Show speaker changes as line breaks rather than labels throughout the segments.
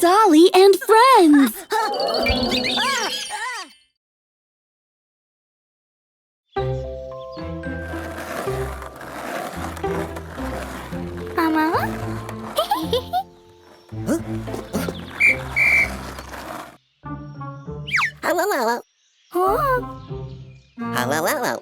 Dolly and Friends!
Hello, hello. Hello, hello. Hello, hello.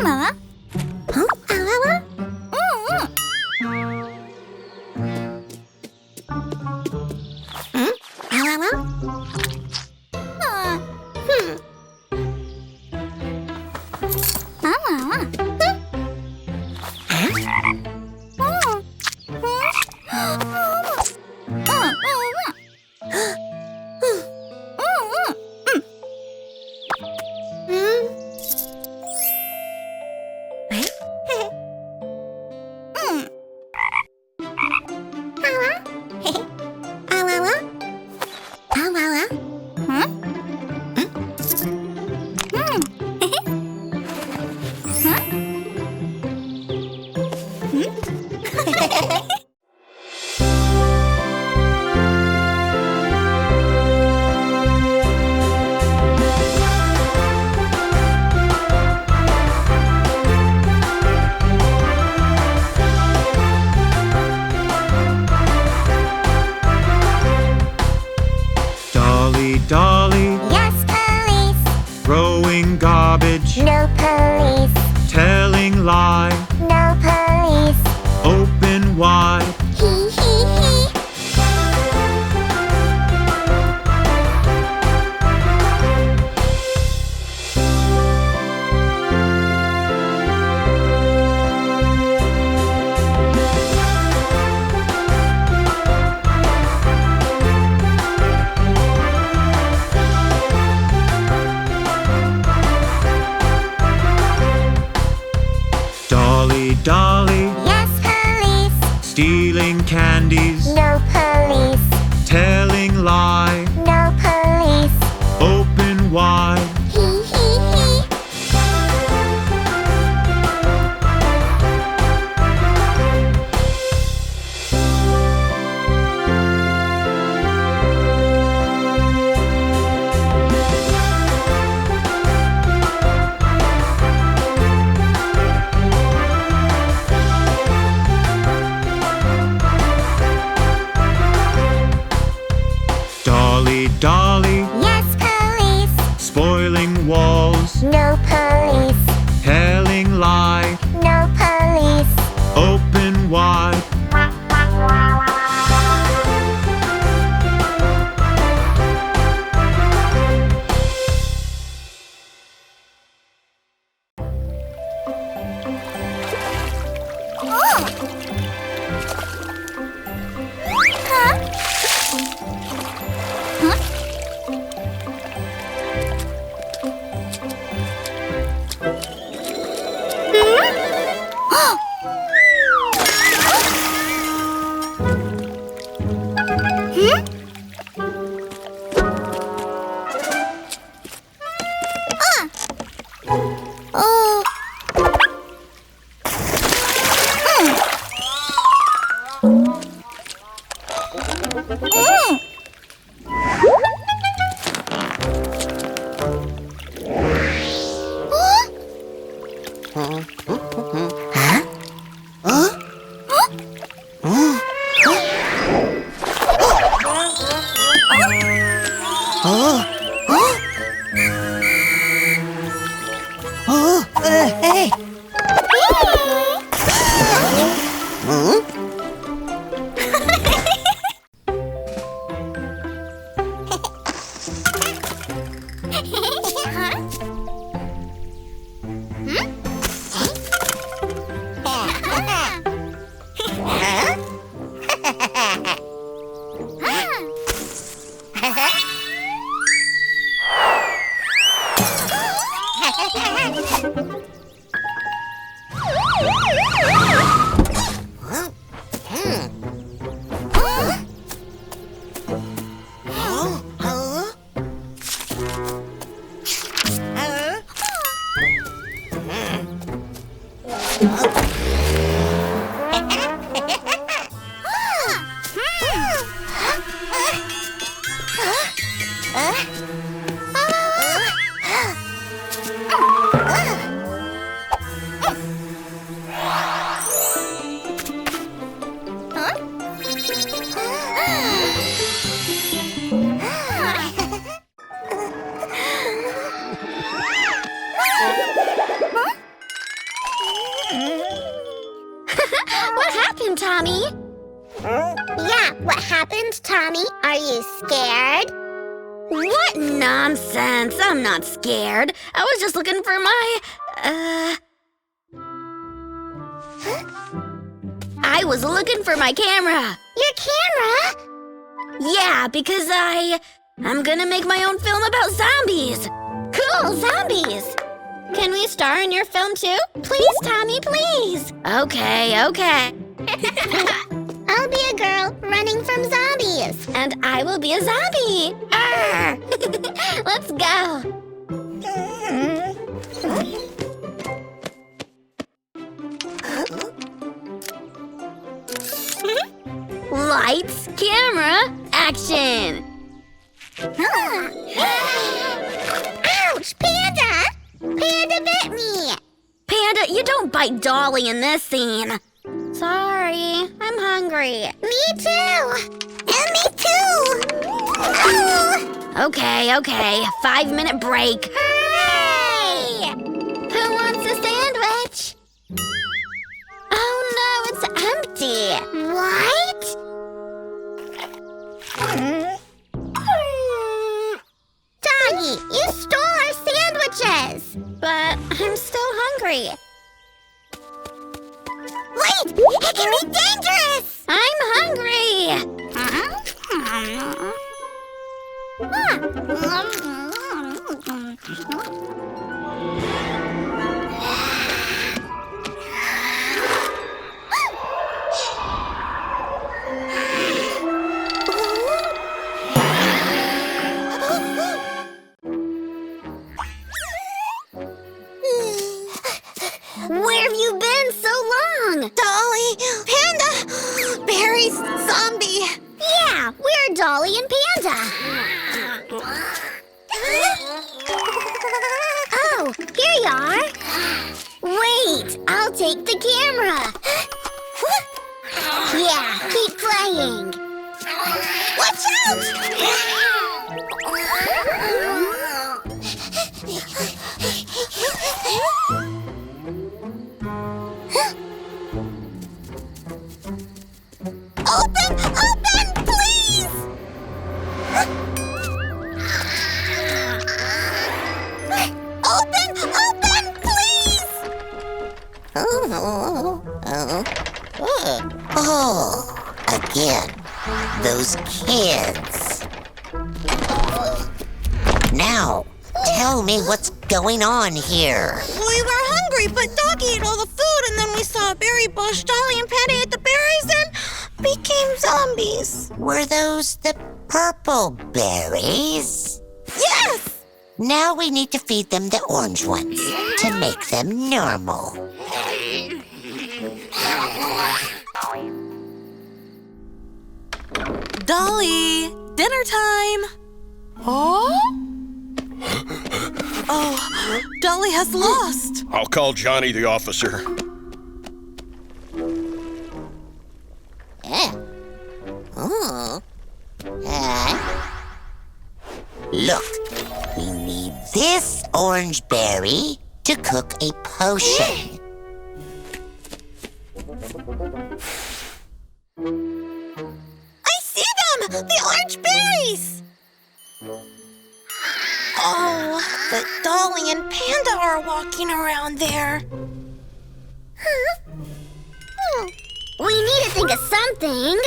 Huh?
Dolly, Dolly,
Yes, police.
throwing garbage,
No police.
telling lie,
No police.
open wide.
Hee hee hee.
Dolly, Dolly,
Yes, police.
stealing candies,
No police.
telling lie,
No police.
open wide.
Hee hee hee.
Dolly, Dolly,
Yes, police.
spoiling walls,
No police.
telling lie,
No police.
open wide.
What happened, Tommy?
Yeah, what happened, Tommy? Are you scared?
What nonsense! I'm not scared. I was just looking for my, I was looking for my camera.
Your camera?
Yeah, because I'm gonna make my own film about zombies. Cool, zombies. Can we star in your film too? Please, Tommy, please. Okay.
I'll be a girl running from zombies.
And I will be a zombie. Arr! Let's go. Lights, camera, action.
Ouch, Panda! Panda bit me!
Panda, you don't bite Dolly in this scene. Sorry, I'm hungry.
Me too! And me too! Oh!
Okay. 5-minute break.
Hooray!
Who wants a sandwich? Oh no, it's empty.
What? Doggy, you stole our sandwiches!
But I'm still hungry.
Wait! It can be dangerous!
I'm hungry. Where have you been so long?
Dolly, Panda, Barry's zombie.
Yeah, we're Dolly and Panda. Oh, here you are. Wait, I'll take the camera. Yeah, keep playing.
Watch out! Open, please! Open, please!
Oh, again, those kids. Now, tell me what's going on here.
We were hungry, but Doggy ate all the food, and then we saw a berry bush. Dolly and Panda ate the berries and became zombies.
Were those the purple berries?
Yes!
Now we need to feed them the orange ones to make them normal.
Dolly, dinner time. Oh, Dolly has lost.
I'll call Johnny the officer.
Look, we need this orange berry to cook a potion.
I see them! The orange berries! Oh, but Dolly and Panda are walking around there.
We need to think of something.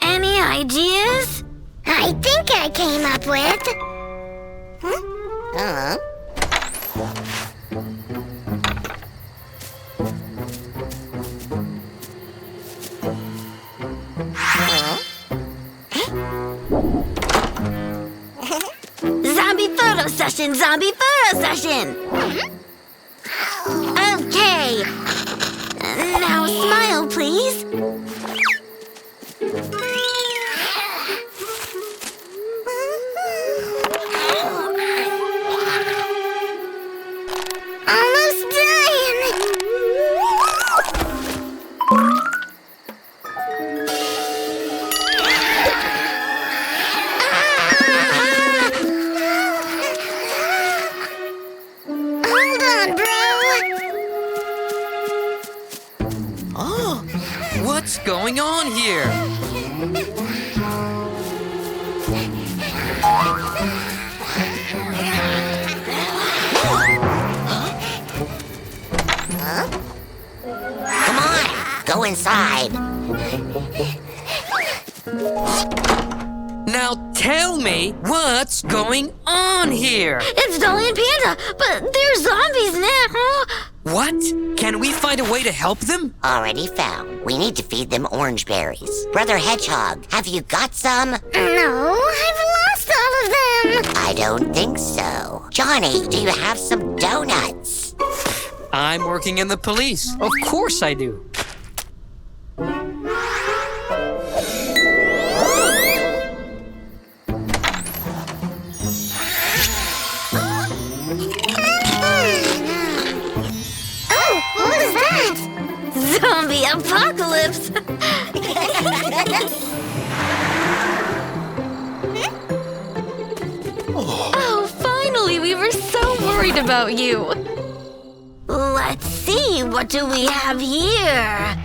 Any ideas?
I think I came up with...
Zombie photo session! Okay. Now smile, please.
Almost done! Hold
What's going on here?
Come on, go inside.
Now tell me what's going on here.
It's Dolly and Panda, but they're zombies now.
What? Can we find a way to help them?
Already found. We need to feed them orange berries. Brother Hedgehog, have you got some?
No, I've lost all of them.
I don't think so. Johnny, do you have some donuts?
I'm working in the police. Of course I do.
What is that? Zombie apocalypse! Oh, finally! We were so worried about you. Let's see, what do we have here?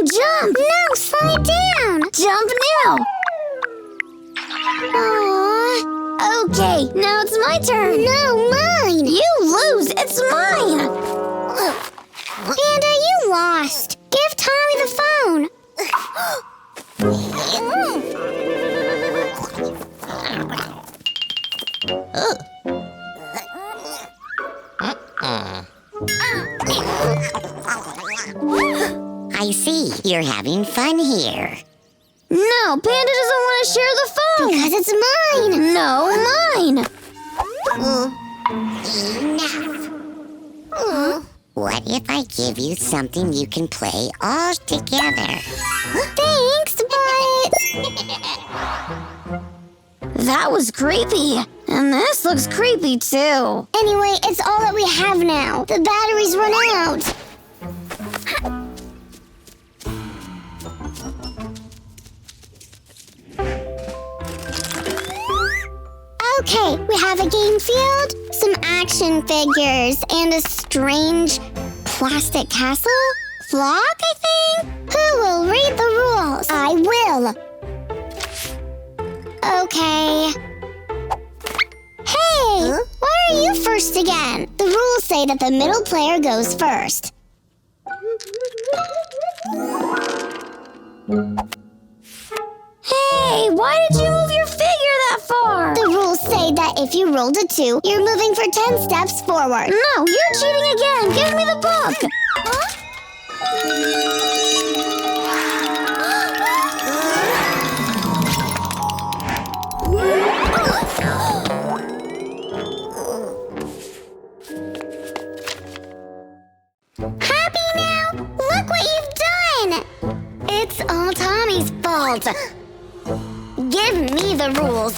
Jump! No, slide down! Jump now! Aww. Okay, now it's my turn. No, mine! You lose! It's mine!
Panda, you lost. Give Tommy the phone.
I see. You're having fun here.
No, Panda doesn't want to share the phone.
Because it's mine.
No, mine.
Enough. What if I give you something you can play all together?
Thanks, but...
That was creepy. And this looks creepy, too.
Anyway, it's all that we have now. The batteries run out. Okay, we have a game field, some action figures, and a strange plastic castle? Flock, I think? Who will read the rules? I will. Okay. Hey, why are you first again? The rules say that the middle player goes first.
Hey, why did you move your figure that far?
The rules say that if you rolled a 2, you're moving for 10 steps forward.
No, you're cheating again. Give me the book.
Happy now? Look what you've done! It's all Tommy's fault. Give me the rules.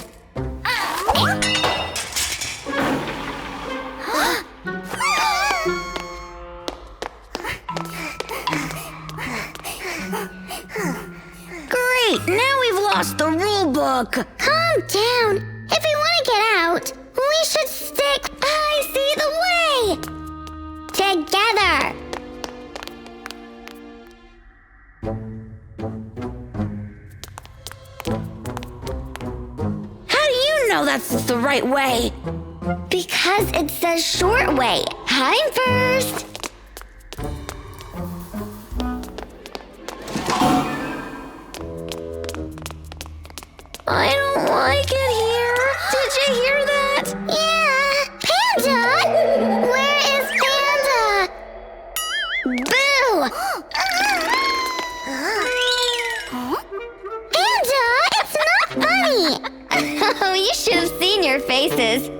Great! Now we've lost the rule book.
Calm down. If we want to get out, we should stick I see the way together.
How do you know that's the right way?
Because it's the short way. I'm first.
I don't like it here. Did you hear that?
Yeah. Panda! Where is Panda?
Boo!
Panda, it's not funny.
Oh, you should have seen your faces.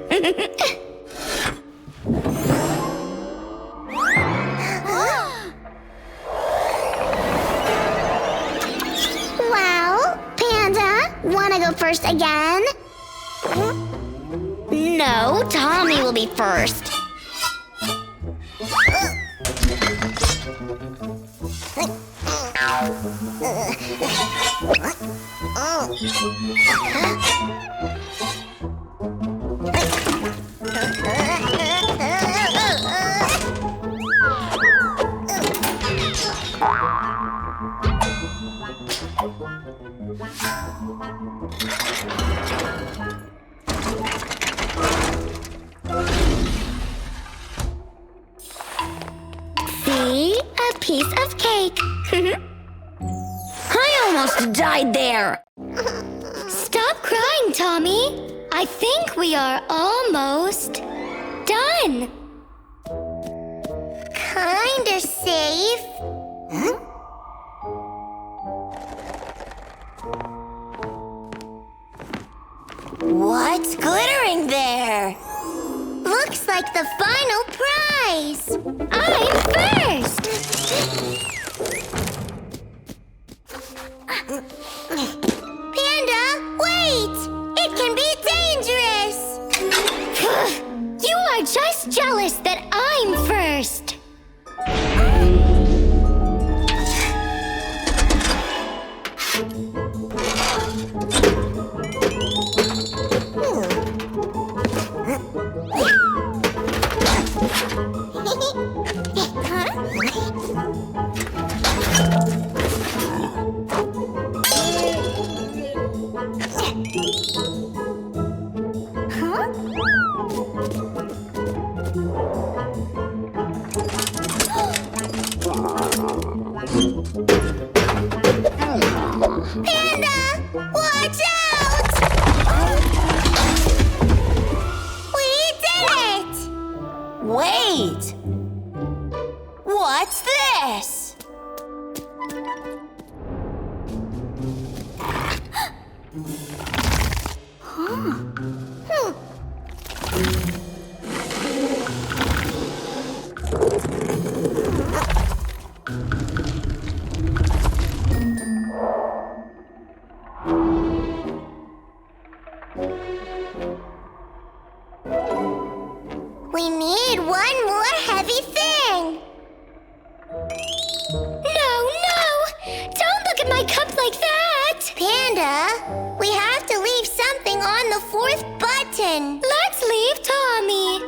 Well, Panda, wanna go first again?
No, Tommy will be first.
See? A piece of cake.
I almost died there.
Stop crying, Tommy. I think we are almost done. Kinda safe.
What's glittering there?
Looks like the final prize. I'm first. Panda, wait! It can be dangerous. You are just jealous that I'm first. Panda, watch out! We did it!
Wait! What's this?
We need one more heavy thing. No! Don't look at my cup like that! Panda, we have to leave something on the fourth button. Let's leave Tommy.